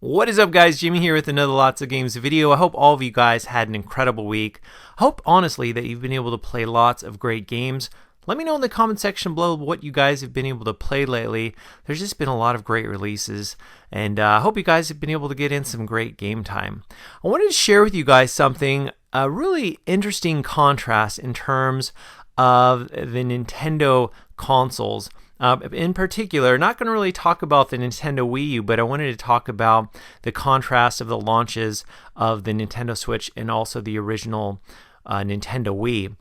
What is up, guys? Jimmy here with another Lots of Games video. I hope all of you guys had an incredible week. I hope, honestly, that you've been able to play lots of great games. Let me know in the comment section below what you guys have been able to play lately. There's just been a lot of great releases, and I hope you guys have been able to get in some great game time. I wanted to share with you guys something, a really interesting contrast in terms of the Nintendo consoles. In particular, not going to really talk about the Nintendo Wii U, but I wanted to talk about the contrast of the launches of the Nintendo Switch and also the original Nintendo Wii.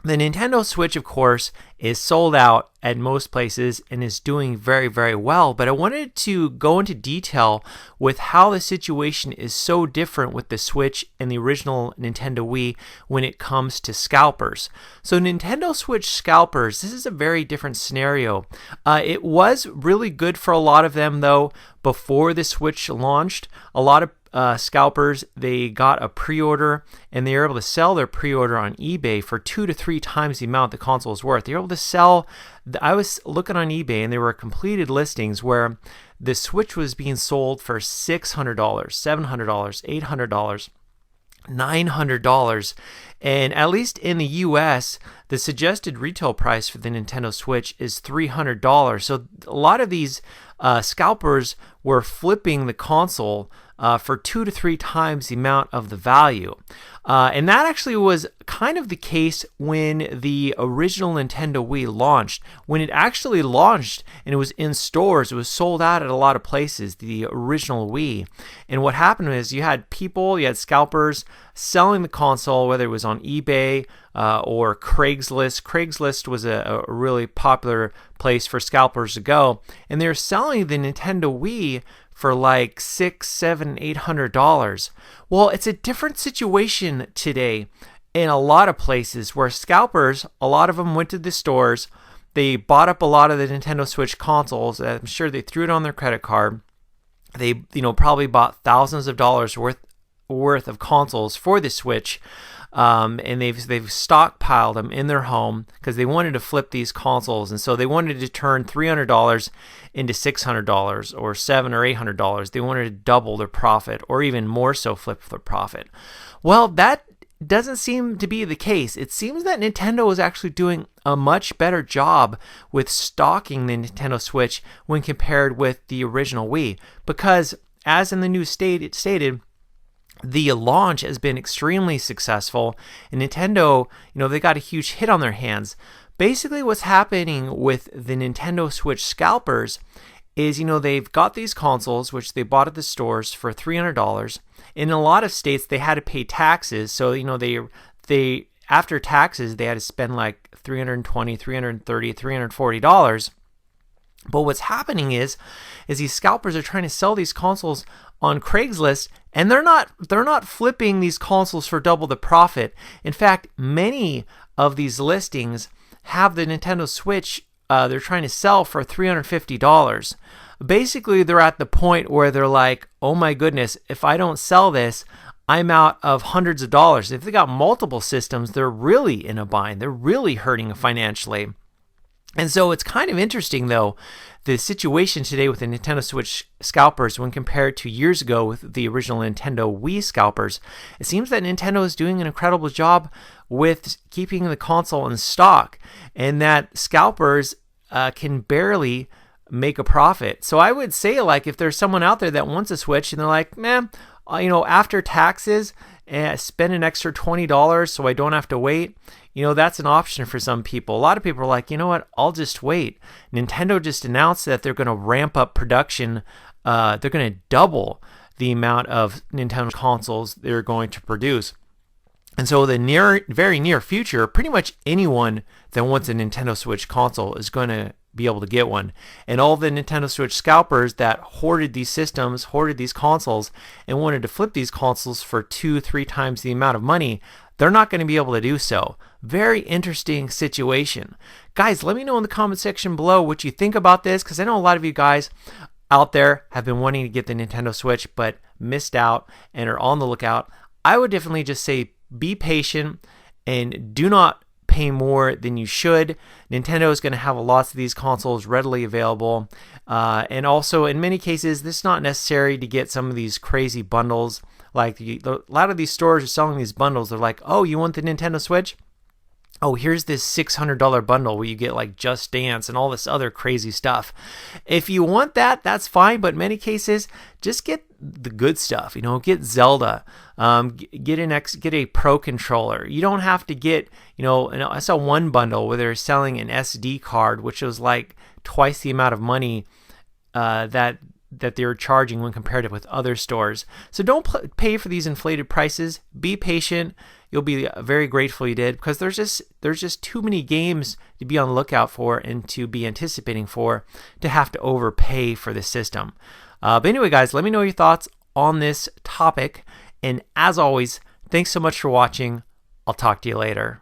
The Nintendo Switch, of course, is sold out at most places and is doing very, very well, but I wanted to go into detail with how the situation is so different with the Switch and the original Nintendo Wii when it comes to scalpers. So Nintendo Switch scalpers, this is a very different scenario. It was really good for a lot of them, though, before the Switch launched. A lot of scalpers, they got a pre-order and they were able to sell their pre-order on eBay for 2 to 3 times the amount the console is worth. They were able to sell, I was looking on eBay and there were completed listings where the Switch was being sold for $600, $700, $800, $900, and at least in the US, the suggested retail price for the Nintendo Switch is $300. So a lot of these scalpers were flipping the console for 2 to 3 times the amount of the value. And that actually was kind of the case when the original Nintendo Wii launched. When it actually launched and it was in stores, it was sold out at a lot of places, the original Wii. And what happened was you had scalpers selling the console, whether it was on eBay or Craigslist. Craigslist was a really popular place for scalpers to go. And they were selling the Nintendo Wii for like $600, $700, $800. Well, it's a different situation today in a lot of places where scalpers, a lot of them went to the stores, they bought up a lot of the Nintendo Switch consoles. I'm sure they threw it on their credit card. They, probably bought thousands of dollars worth of consoles for the Switch. And they've stockpiled them in their home because they wanted to flip these consoles, and so they wanted to turn $300 into $600 or $700 or $800. They wanted to double their profit, or even more so, flip their profit. Well, that doesn't seem to be the case. It seems that Nintendo is actually doing a much better job with stocking the Nintendo Switch when compared with the original Wii, because as in the news stated, the launch has been extremely successful, and Nintendo, they got a huge hit on their hands. Basically, what's happening with the Nintendo Switch scalpers is, they've got these consoles, which they bought at the stores for $300. In a lot of states, they had to pay taxes, so, they after taxes, they had to spend like $320, $330, $340. But what's happening is these scalpers are trying to sell these consoles on Craigslist, and they're not flipping these consoles for double the profit. In fact, many of these listings have the Nintendo Switch they're trying to sell for $350. Basically, they're at the point where they're like, oh my goodness, if I don't sell this, I'm out of hundreds of dollars. If they got multiple systems, they're really in a bind. They're really hurting financially. And so it's kind of interesting, though, the situation today with the Nintendo Switch scalpers when compared to years ago with the original Nintendo Wii scalpers. It seems that Nintendo is doing an incredible job with keeping the console in stock, and that scalpers can barely make a profit. So I would say, like, if there's someone out there that wants a Switch and they're like, man, after taxes, spend an extra $20 so I don't have to wait. That's an option for some people. A lot of people are like, you know what, I'll just wait. Nintendo just announced that they're going to ramp up production. They're going to double the amount of Nintendo consoles they're going to produce. And so the very near future, pretty much anyone that wants a Nintendo Switch console is going to be able to get one. And all the Nintendo Switch scalpers that hoarded these systems, hoarded these consoles, and wanted to flip these consoles for 2-3 times the amount of money, they're not going to be able to do so. Very interesting situation. Guys, let me know in the comment section below what you think about this, because I know a lot of you guys out there have been wanting to get the Nintendo Switch but missed out and are on the lookout. I would definitely just say be patient and do not pay more than you should. Nintendo is going to have lots of these consoles readily available. And also, in many cases, this is not necessary to get some of these crazy bundles. Like a lot of these stores are selling these bundles. They're like, oh, you want the Nintendo Switch? Oh, here's this $600 bundle where you get like Just Dance and all this other crazy stuff. If you want that, that's fine. But in many cases, just get the good stuff. Get Zelda. Get a Pro controller. You don't have to get, I saw one bundle where they're selling an SD card, which was like twice the amount of money that they were charging when compared with other stores. So don't pay for these inflated prices. Be patient. You'll be very grateful you did, because there's just too many games to be on the lookout for and to be anticipating for to have to overpay for the system. But anyway, guys, let me know your thoughts on this topic. And as always, thanks so much for watching. I'll talk to you later.